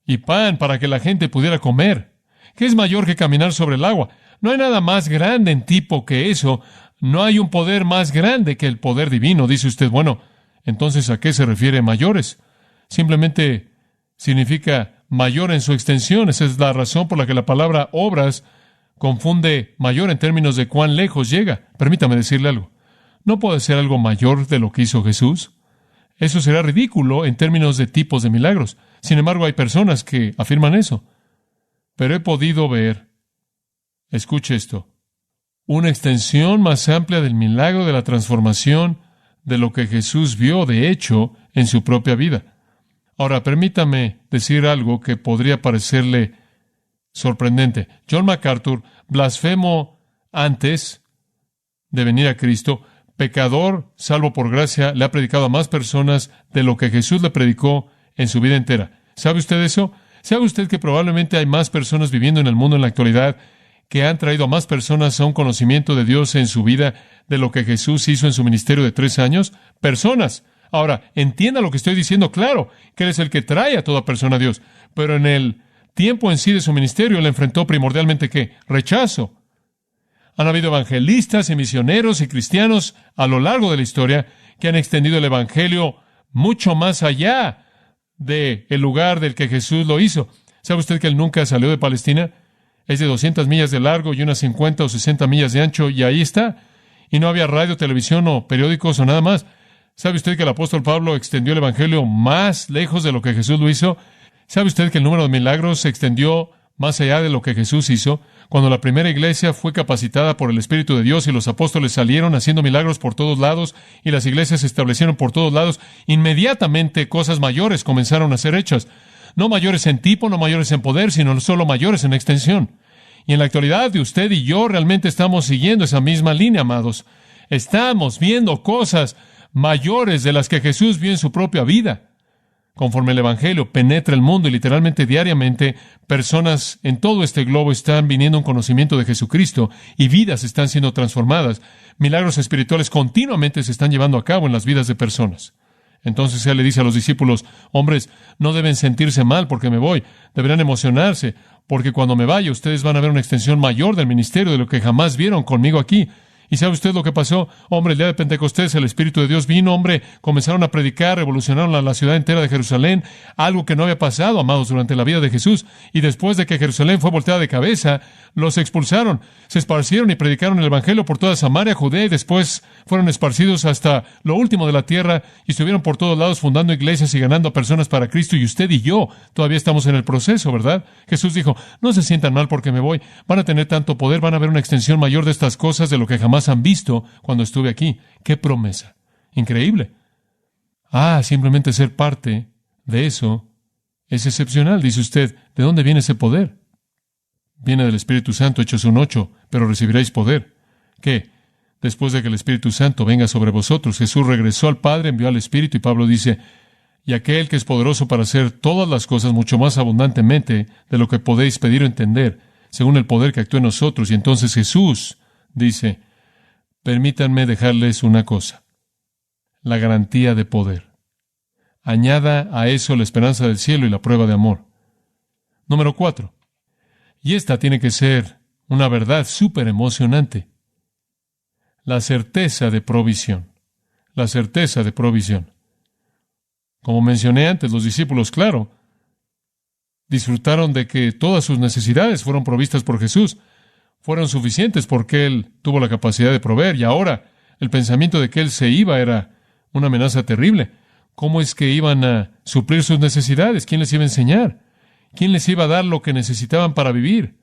y pan para que la gente pudiera comer? ¿Qué es mayor que caminar sobre el agua? No hay nada más grande en tipo que eso. No hay un poder más grande que el poder divino. Dice usted, bueno, entonces ¿a qué se refiere mayores? Simplemente significa mayor en su extensión. Esa es la razón por la que la palabra obras confunde mayor en términos de cuán lejos llega. Permítame decirle algo. ¿No puede ser algo mayor de lo que hizo Jesús? Eso será ridículo en términos de tipos de milagros. Sin embargo, hay personas que afirman eso. Pero he podido ver, escuche esto, una extensión más amplia del milagro de la transformación de lo que Jesús vio, de hecho, en su propia vida. Ahora, permítame decir algo que podría parecerle sorprendente. John MacArthur blasfemó antes de venir a Cristo. Pecador, salvo por gracia, le ha predicado a más personas de lo que Jesús le predicó en su vida entera. ¿Sabe usted eso? ¿Sabe usted que probablemente hay más personas viviendo en el mundo en la actualidad que han traído a más personas a un conocimiento de Dios en su vida de lo que Jesús hizo en su ministerio de 3 años? Personas. Ahora, entienda lo que estoy diciendo. Claro, que Él es el que trae a toda persona a Dios. Pero en el tiempo en sí de su ministerio, Él enfrentó primordialmente ¿qué? Rechazo. Han habido evangelistas y misioneros y cristianos a lo largo de la historia que han extendido el evangelio mucho más allá del lugar del que Jesús lo hizo. ¿Sabe usted que Él nunca salió de Palestina? Es de 200 millas de largo y unas 50 o 60 millas de ancho, y ahí está. Y no había radio, televisión o periódicos o nada más. ¿Sabe usted que el apóstol Pablo extendió el evangelio más lejos de lo que Jesús lo hizo? ¿Sabe usted que el número de milagros se extendió más allá de lo que Jesús hizo? Cuando la primera iglesia fue capacitada por el Espíritu de Dios y los apóstoles salieron haciendo milagros por todos lados y las iglesias se establecieron por todos lados, inmediatamente cosas mayores comenzaron a ser hechas. No mayores en tipo, no mayores en poder, sino solo mayores en extensión. Y en la actualidad de usted y yo realmente estamos siguiendo esa misma línea, amados. Estamos viendo cosas mayores de las que Jesús vio en su propia vida. Conforme el Evangelio penetra el mundo y literalmente diariamente, personas en todo este globo están viniendo a un conocimiento de Jesucristo y vidas están siendo transformadas. Milagros espirituales continuamente se están llevando a cabo en las vidas de personas. Entonces Él le dice a los discípulos, hombres, no deben sentirse mal porque me voy, deberán emocionarse, porque cuando me vaya ustedes van a ver una extensión mayor del ministerio de lo que jamás vieron conmigo aquí. ¿Y sabe usted lo que pasó? Hombre, el día de Pentecostés el Espíritu de Dios vino, hombre, comenzaron a predicar, revolucionaron a la ciudad entera de Jerusalén, algo que no había pasado, amados, durante la vida de Jesús. Y después de que Jerusalén fue volteada de cabeza, los expulsaron, se esparcieron y predicaron el Evangelio por toda Samaria, Judea, y después fueron esparcidos hasta lo último de la tierra, y estuvieron por todos lados fundando iglesias y ganando a personas para Cristo, y usted y yo todavía estamos en el proceso, ¿verdad? Jesús dijo, no se sientan mal porque me voy, van a tener tanto poder, van a ver una extensión mayor de estas cosas de lo que jamás han visto cuando estuve aquí. ¡Qué promesa! Increíble. Simplemente ser parte de eso es excepcional. Dice usted, ¿de dónde viene ese poder? Viene del Espíritu Santo, Hechos 1:8, pero recibiréis poder. ¿Qué? Después de que el Espíritu Santo venga sobre vosotros. Jesús regresó al Padre, envió al Espíritu, y Pablo dice, y aquel que es poderoso para hacer todas las cosas mucho más abundantemente de lo que podéis pedir o entender, según el poder que actúa en nosotros. Y entonces Jesús dice, permítanme dejarles una cosa, la garantía de poder. Añada a eso la esperanza del cielo y la prueba de amor. Número 4. Y esta tiene que ser una verdad súper emocionante. La certeza de provisión. La certeza de provisión. Como mencioné antes, los discípulos, claro, disfrutaron de que todas sus necesidades fueron provistas por Jesús. Fueron suficientes porque Él tuvo la capacidad de proveer, y ahora el pensamiento de que Él se iba era una amenaza terrible. ¿Cómo es que iban a suplir sus necesidades? ¿Quién les iba a enseñar? ¿Quién les iba a dar lo que necesitaban para vivir?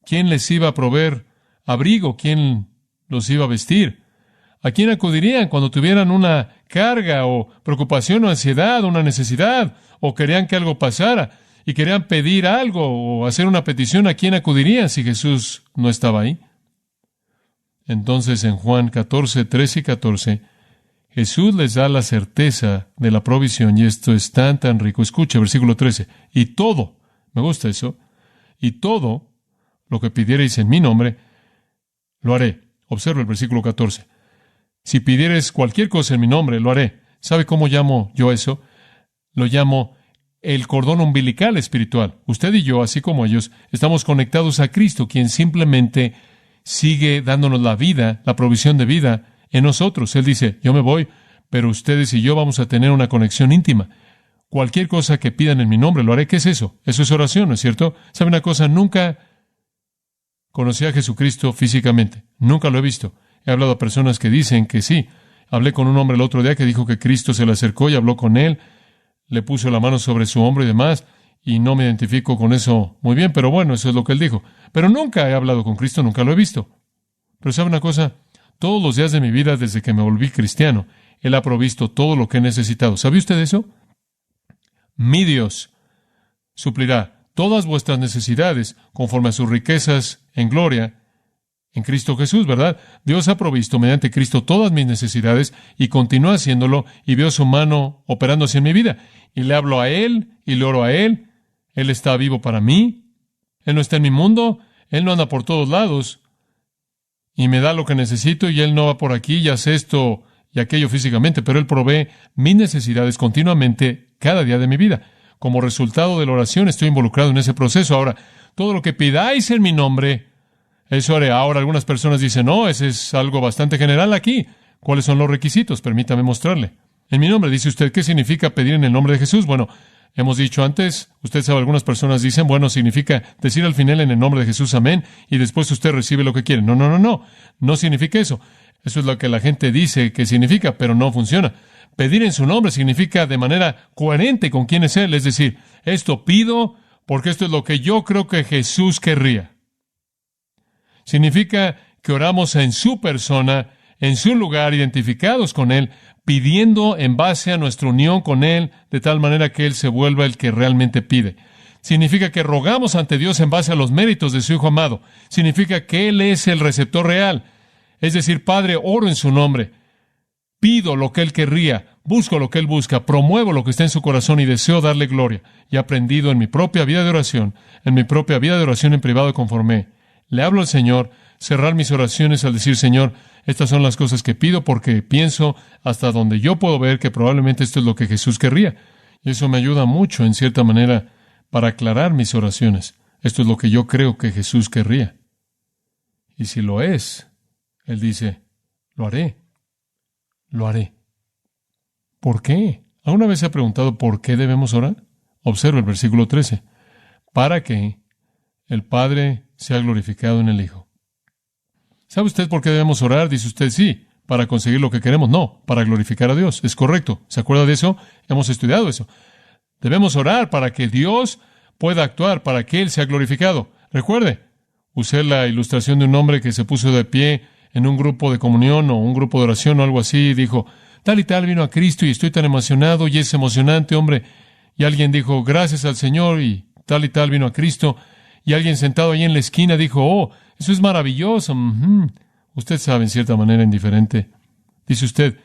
¿Quién les iba a proveer abrigo? ¿Quién los iba a vestir? ¿A quién acudirían cuando tuvieran una carga o preocupación o ansiedad o una necesidad o querían que algo pasara y querían pedir algo o hacer una petición? ¿A quién acudirían si Jesús no estaba ahí? Entonces en Juan 14, 13 y 14, Jesús les da la certeza de la provisión, y esto es tan rico. Escuche, versículo 13. Y todo, me gusta eso, y todo lo que pidiereis en mi nombre, lo haré. Observe el versículo 14. Si pidieres cualquier cosa en mi nombre, lo haré. ¿Sabe cómo llamo yo eso? Lo llamo el cordón umbilical espiritual. Usted y yo, así como ellos, estamos conectados a Cristo, quien simplemente sigue dándonos la vida, la provisión de vida en nosotros. Él dice, yo me voy, pero ustedes y yo vamos a tener una conexión íntima. Cualquier cosa que pidan en mi nombre, lo haré. ¿Qué es eso? Eso es oración, ¿no es cierto? ¿Sabe una cosa? Nunca conocí a Jesucristo físicamente. Nunca lo he visto. He hablado a personas que dicen que sí. Hablé con un hombre el otro día que dijo que Cristo se le acercó y habló con él, le puso la mano sobre su hombro y demás, y no me identifico con eso muy bien, pero bueno, eso es lo que él dijo. Pero nunca he hablado con Cristo, nunca lo he visto. Pero ¿sabe una cosa? Todos los días de mi vida, desde que me volví cristiano, Él ha provisto todo lo que he necesitado. ¿Sabe usted eso? Mi Dios suplirá todas vuestras necesidades conforme a sus riquezas en gloria en Cristo Jesús, ¿verdad? Dios ha provisto mediante Cristo todas mis necesidades y continúa haciéndolo, y veo su mano operando así en mi vida. Y le hablo a Él y le oro a Él. Él está vivo para mí. Él no está en mi mundo. Él no anda por todos lados y me da lo que necesito, y Él no va por aquí y hace esto y aquello físicamente, pero Él provee mis necesidades continuamente cada día de mi vida. Como resultado de la oración estoy involucrado en ese proceso. Ahora, todo lo que pidáis en mi nombre, eso haré. Ahora, algunas personas dicen, no, ese es algo bastante general aquí. ¿Cuáles son los requisitos? Permítame mostrarle. En mi nombre, dice usted, ¿qué significa pedir en el nombre de Jesús? Bueno, hemos dicho antes, usted sabe, algunas personas dicen, bueno, significa decir al final en el nombre de Jesús, amén, y después usted recibe lo que quiere. No significa eso. Eso es lo que la gente dice que significa, pero no funciona. Pedir en su nombre significa de manera coherente con quién es Él, es decir, esto pido porque esto es lo que yo creo que Jesús querría. Significa que oramos en su persona, en su lugar, identificados con Él, pidiendo en base a nuestra unión con Él, de tal manera que Él se vuelva el que realmente pide. Significa que rogamos ante Dios en base a los méritos de su Hijo amado. Significa que Él es el receptor real. Es decir, Padre, oro en su nombre. Pido lo que Él querría, busco lo que Él busca, promuevo lo que está en su corazón y deseo darle gloria. Y he aprendido en mi propia vida de oración, en privado conforme le hablo al Señor, cerrar mis oraciones al decir, Señor, estas son las cosas que pido porque pienso hasta donde yo puedo ver que probablemente esto es lo que Jesús querría. Y eso me ayuda mucho, en cierta manera, para aclarar mis oraciones. Esto es lo que yo creo que Jesús querría. Y si lo es, Él dice, lo haré. Lo haré. ¿Por qué? ¿Alguna vez se ha preguntado por qué debemos orar? Observa el versículo 13. Para que el Padre sea glorificado en el Hijo. ¿Sabe usted por qué debemos orar? Dice usted, sí, para conseguir lo que queremos. No, para glorificar a Dios. Es correcto. ¿Se acuerda de eso? Hemos estudiado eso. Debemos orar para que Dios pueda actuar, para que Él sea glorificado. Recuerde, usé la ilustración de un hombre que se puso de pie en un grupo de comunión o un grupo de oración o algo así, y dijo, tal y tal vino a Cristo y estoy tan emocionado, y es emocionante, hombre. Y alguien dijo, gracias al Señor, y tal vino a Cristo. Y alguien sentado ahí en la esquina dijo, oh, eso es maravilloso. Usted sabe, en cierta manera, indiferente. Dice usted,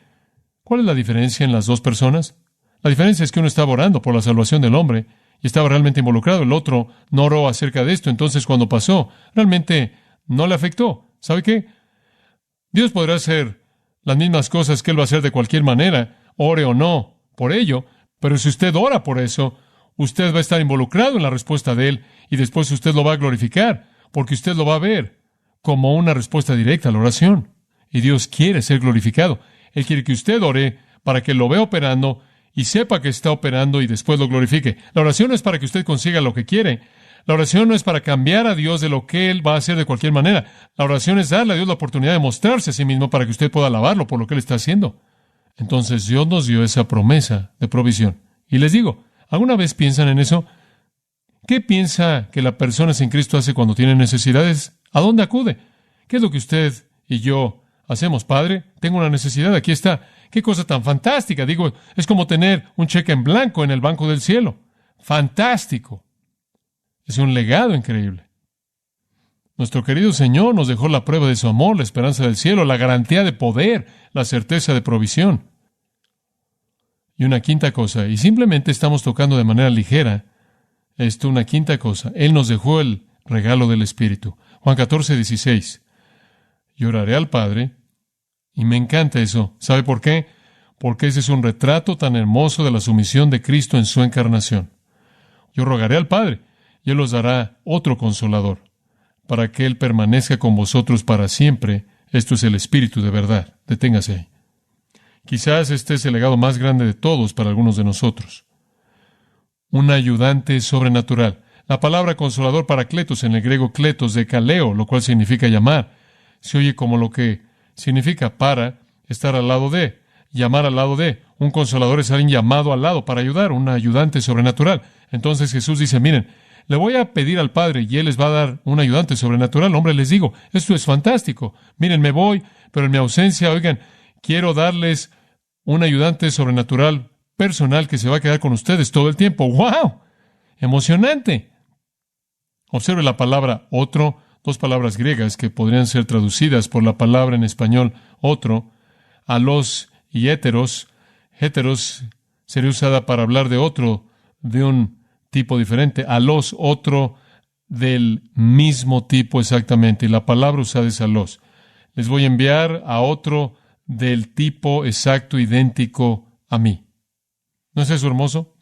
¿cuál es la diferencia en las dos personas? La diferencia es que uno estaba orando por la salvación del hombre y estaba realmente involucrado. El otro no oró acerca de esto. Entonces, cuando pasó, realmente no le afectó. ¿Sabe qué? Dios podrá hacer las mismas cosas que Él va a hacer de cualquier manera, ore o no, por ello. Pero si usted ora por eso, usted va a estar involucrado en la respuesta de Él y después usted lo va a glorificar, porque usted lo va a ver como una respuesta directa a la oración. Y Dios quiere ser glorificado. Él quiere que usted ore para que lo vea operando y sepa que está operando y después lo glorifique. La oración no es para que usted consiga lo que quiere. La oración no es para cambiar a Dios de lo que Él va a hacer de cualquier manera. La oración es darle a Dios la oportunidad de mostrarse a sí mismo para que usted pueda alabarlo por lo que Él está haciendo. Entonces Dios nos dio esa promesa de provisión. Y les digo, ¿alguna vez piensan en eso? ¿Qué piensa que la persona sin Cristo hace cuando tiene necesidades? ¿A dónde acude? ¿Qué es lo que usted y yo hacemos? Padre, tengo una necesidad, aquí está. ¡Qué cosa tan fantástica! Digo, es como tener un cheque en blanco en el banco del cielo. ¡Fantástico! Es un legado increíble. Nuestro querido Señor nos dejó la prueba de su amor, la esperanza del cielo, la garantía de poder, la certeza de provisión. Y una quinta cosa, y simplemente estamos tocando de manera ligera una quinta cosa. Él nos dejó el regalo del Espíritu. Juan 14:16. Yo oraré al Padre, y me encanta eso. ¿Sabe por qué? Porque ese es un retrato tan hermoso de la sumisión de Cristo en su encarnación. Yo rogaré al Padre, y Él os dará otro Consolador, para que Él permanezca con vosotros para siempre. Esto es el Espíritu de verdad. Deténgase ahí. Quizás este es el legado más grande de todos para algunos de nosotros. Un ayudante sobrenatural. La palabra consolador, paracletos, en el griego kletos, de kaleo, lo cual significa llamar, se oye como lo que significa para, estar al lado de, llamar al lado de. Un consolador es alguien llamado al lado para ayudar, un ayudante sobrenatural. Entonces Jesús dice, miren, le voy a pedir al Padre y Él les va a dar un ayudante sobrenatural. Hombre, les digo, esto es fantástico. Miren, me voy, pero en mi ausencia, oigan, quiero darles un ayudante sobrenatural personal que se va a quedar con ustedes todo el tiempo. ¡Wow! Emocionante. Observe la palabra otro, dos palabras griegas que podrían ser traducidas por la palabra en español otro, alos y héteros. Héteros sería usada para hablar de otro, de un tipo diferente. Alos, otro del mismo tipo exactamente. Y la palabra usada es alos. Les voy a enviar a otro del tipo exacto, idéntico a mí. ¿No es eso hermoso?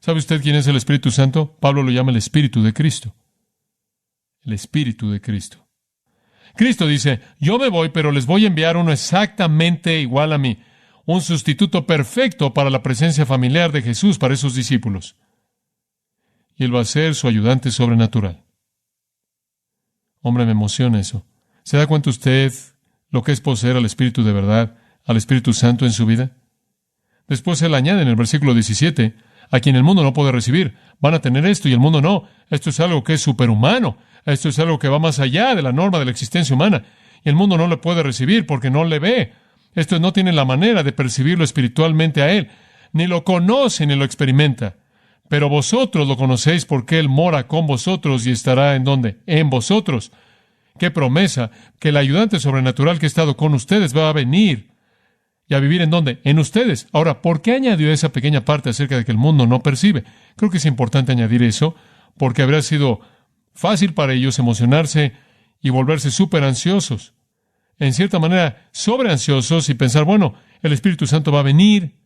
¿Sabe usted quién es el Espíritu Santo? Pablo lo llama el Espíritu de Cristo. El Espíritu de Cristo. Cristo dice, yo me voy, pero les voy a enviar uno exactamente igual a mí. Un sustituto perfecto para la presencia familiar de Jesús para esos discípulos. Y Él va a ser su ayudante sobrenatural. Hombre, me emociona eso. ¿Se da cuenta usted lo que es poseer al Espíritu de verdad, al Espíritu Santo en su vida? Después Él añade en el versículo 17, a quien el mundo no puede recibir. Van a tener esto y el mundo no. Esto es algo que es superhumano. Esto es algo que va más allá de la norma de la existencia humana. Y el mundo no le puede recibir porque no le ve. Esto no tiene la manera de percibirlo espiritualmente a Él. Ni lo conoce ni lo experimenta. Pero vosotros lo conocéis porque Él mora con vosotros y estará ¿en dónde? En vosotros. ¡Qué promesa! Que el ayudante sobrenatural que ha estado con ustedes va a venir y a vivir ¿en dónde? En ustedes. Ahora, ¿por qué añadió esa pequeña parte acerca de que el mundo no percibe? Creo que es importante añadir eso porque habría sido fácil para ellos emocionarse y volverse súper ansiosos. En cierta manera, sobreansiosos y pensar, bueno, el Espíritu Santo va a venir,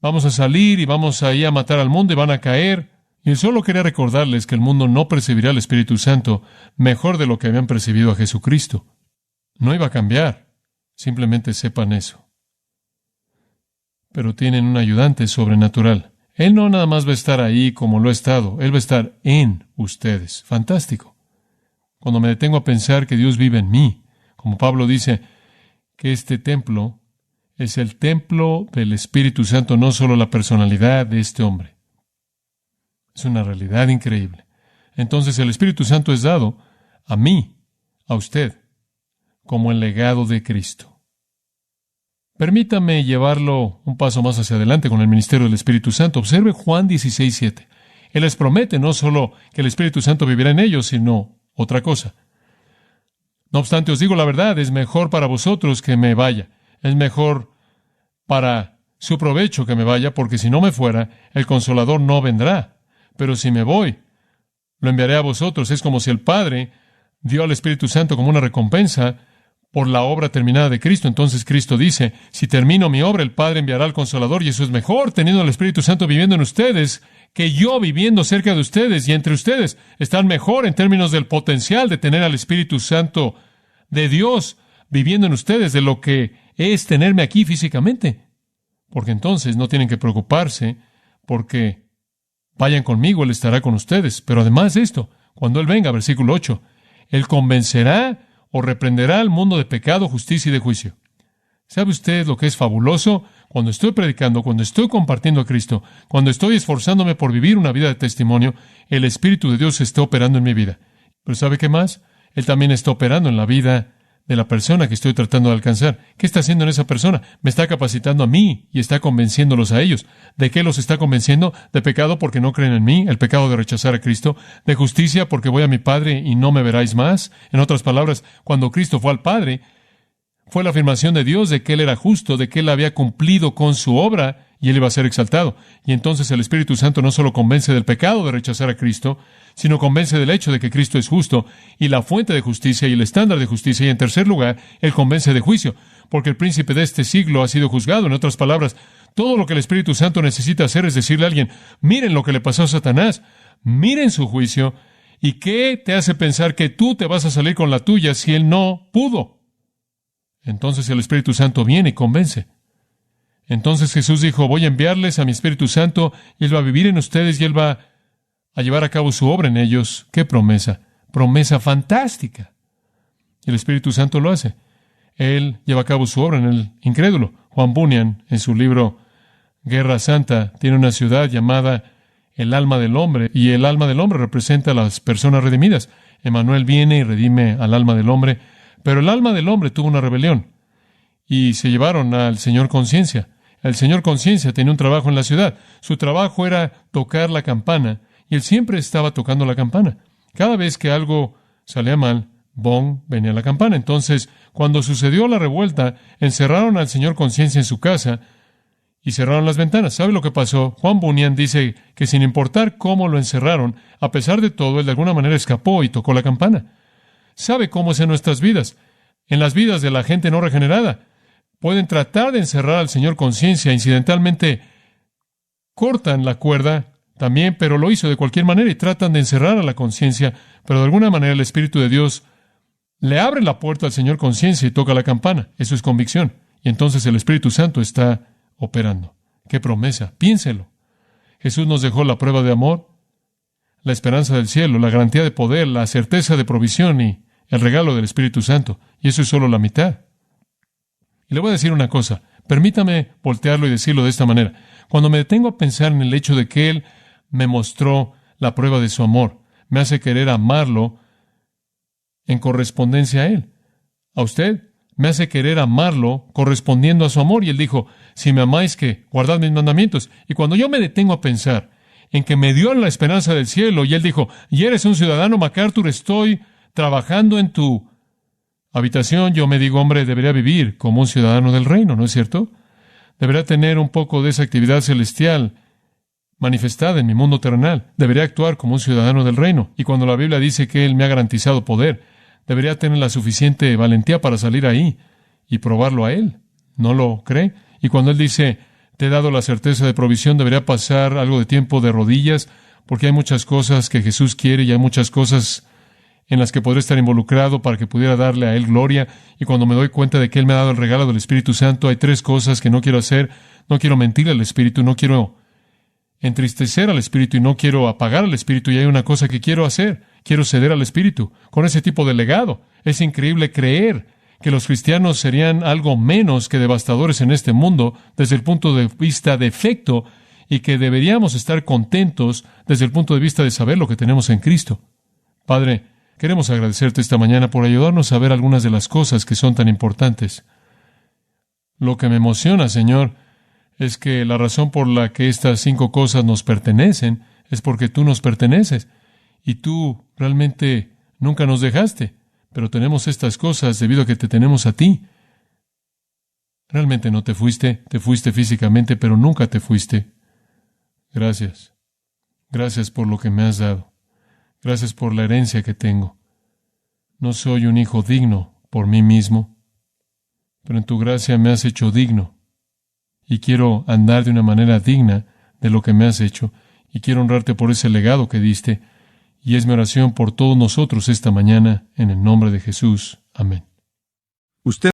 vamos a salir y vamos ahí a matar al mundo y van a caer. Y él solo quería recordarles que el mundo no percibirá al Espíritu Santo mejor de lo que habían percibido a Jesucristo. No iba a cambiar. Simplemente sepan eso. Pero tienen un ayudante sobrenatural. Él no nada más va a estar ahí como lo ha estado. Él va a estar en ustedes. Fantástico. Cuando me detengo a pensar que Dios vive en mí, como Pablo dice, que este templo es el templo del Espíritu Santo, no solo la personalidad de este hombre. Es una realidad increíble. Entonces el Espíritu Santo es dado a mí, a usted, como el legado de Cristo. Permítame llevarlo un paso más hacia adelante con el ministerio del Espíritu Santo. Observe Juan 16:7. Él les promete no solo que el Espíritu Santo vivirá en ellos, sino otra cosa. No obstante, os digo la verdad, es mejor para vosotros que me vaya. Es mejor para su provecho que me vaya, porque si no me fuera, el Consolador no vendrá. Pero si me voy, lo enviaré a vosotros. Es como si el Padre dio al Espíritu Santo como una recompensa por la obra terminada de Cristo. Entonces Cristo dice, si termino mi obra, el Padre enviará al Consolador, y eso es mejor, teniendo al Espíritu Santo viviendo en ustedes, que yo viviendo cerca de ustedes y entre ustedes. Están mejor en términos del potencial de tener al Espíritu Santo de Dios viviendo en ustedes de lo que es tenerme aquí físicamente. Porque entonces no tienen que preocuparse porque vayan conmigo, Él estará con ustedes. Pero además de esto, cuando Él venga, versículo 8, Él convencerá o reprenderá al mundo de pecado, justicia y de juicio. ¿Sabe usted lo que es fabuloso? Cuando estoy predicando, cuando estoy compartiendo a Cristo, cuando estoy esforzándome por vivir una vida de testimonio, el Espíritu de Dios está operando en mi vida. Pero ¿sabe qué más? Él también está operando en la vida de la persona que estoy tratando de alcanzar. ¿Qué está haciendo en esa persona? Me está capacitando a mí y está convenciéndolos a ellos. ¿De qué los está convenciendo? De pecado porque no creen en mí, el pecado de rechazar a Cristo. De justicia porque voy a mi Padre y no me veráis más. En otras palabras, cuando Cristo fue al Padre, fue la afirmación de Dios de que Él era justo, de que Él había cumplido con su obra y Él iba a ser exaltado. Y entonces el Espíritu Santo no solo convence del pecado de rechazar a Cristo, sino convence del hecho de que Cristo es justo y la fuente de justicia y el estándar de justicia. Y en tercer lugar, Él convence de juicio, porque el príncipe de este siglo ha sido juzgado. En otras palabras, todo lo que el Espíritu Santo necesita hacer es decirle a alguien, miren lo que le pasó a Satanás, miren su juicio, y qué te hace pensar que tú te vas a salir con la tuya si él no pudo. Entonces el Espíritu Santo viene y convence. Entonces Jesús dijo, voy a enviarles a mi Espíritu Santo, y Él va a vivir en ustedes, y Él va a llevar a cabo su obra en ellos. ¡Qué promesa! Promesa fantástica. Y el Espíritu Santo lo hace. Él lleva a cabo su obra en el incrédulo. Juan Bunyan, en su libro Guerra Santa, tiene una ciudad llamada el alma del hombre, y el alma del hombre representa a las personas redimidas. Emmanuel viene y redime al alma del hombre, pero el alma del hombre tuvo una rebelión y se llevaron al Señor Conciencia. El Señor Conciencia tenía un trabajo en la ciudad. Su trabajo era tocar la campana, y él siempre estaba tocando la campana. Cada vez que algo salía mal, ¡bong!, venía la campana. Entonces, cuando sucedió la revuelta, encerraron al Señor Conciencia en su casa y cerraron las ventanas. ¿Sabe lo que pasó? Juan Bunyan dice que sin importar cómo lo encerraron, a pesar de todo, él de alguna manera escapó y tocó la campana. ¿Sabe cómo es en nuestras vidas? En las vidas de la gente no regenerada. Pueden tratar de encerrar al Señor Conciencia, incidentalmente cortan la cuerda también, pero lo hizo de cualquier manera y tratan de encerrar a la conciencia, pero de alguna manera el Espíritu de Dios le abre la puerta al Señor Conciencia y toca la campana. Eso es convicción. Y entonces el Espíritu Santo está operando. ¡Qué promesa! Piénselo. Jesús nos dejó la prueba de amor, la esperanza del cielo, la garantía de poder, la certeza de provisión y el regalo del Espíritu Santo. Y eso es solo la mitad. Y le voy a decir una cosa. Permítame voltearlo y decirlo de esta manera. Cuando me detengo a pensar en el hecho de que Él me mostró la prueba de su amor, me hace querer amarlo en correspondencia a Él. A usted me hace querer amarlo correspondiendo a su amor. Y Él dijo, si me amáis, ¿qué? Guardad mis mandamientos. Y cuando yo me detengo a pensar en que me dio la esperanza del cielo, y Él dijo, y eres un ciudadano MacArthur, estoy trabajando en tu habitación, yo me digo, hombre, debería vivir como un ciudadano del reino, ¿no es cierto? Debería tener un poco de esa actividad celestial manifestada en mi mundo terrenal. Debería actuar como un ciudadano del reino. Y cuando la Biblia dice que Él me ha garantizado poder, debería tener la suficiente valentía para salir ahí y probarlo a Él. ¿No lo cree? Y cuando Él dice, te he dado la certeza de provisión, debería pasar algo de tiempo de rodillas, porque hay muchas cosas que Jesús quiere y hay muchas cosas en las que podré estar involucrado para que pudiera darle a Él gloria. Y cuando me doy cuenta de que Él me ha dado el regalo del Espíritu Santo, hay 3 cosas que no quiero hacer. No quiero mentirle al Espíritu, no quiero entristecer al Espíritu y no quiero apagar al Espíritu. Y hay una cosa que quiero hacer. Quiero ceder al Espíritu con ese tipo de legado. Es increíble creer que los cristianos serían algo menos que devastadores en este mundo desde el punto de vista de efecto, y que deberíamos estar contentos desde el punto de vista de saber lo que tenemos en Cristo. Padre, queremos agradecerte esta mañana por ayudarnos a ver algunas de las cosas que son tan importantes. Lo que me emociona, Señor, es que la razón por la que estas 5 cosas nos pertenecen es porque tú nos perteneces. Y tú realmente nunca nos dejaste, pero tenemos estas cosas debido a que te tenemos a ti. Realmente no te fuiste físicamente, pero nunca te fuiste. Gracias. Gracias por lo que me has dado. Gracias por la herencia que tengo. No soy un hijo digno por mí mismo, pero en tu gracia me has hecho digno. Y quiero andar de una manera digna de lo que me has hecho. Y quiero honrarte por ese legado que diste. Y es mi oración por todos nosotros esta mañana, en el nombre de Jesús. Amén. Usted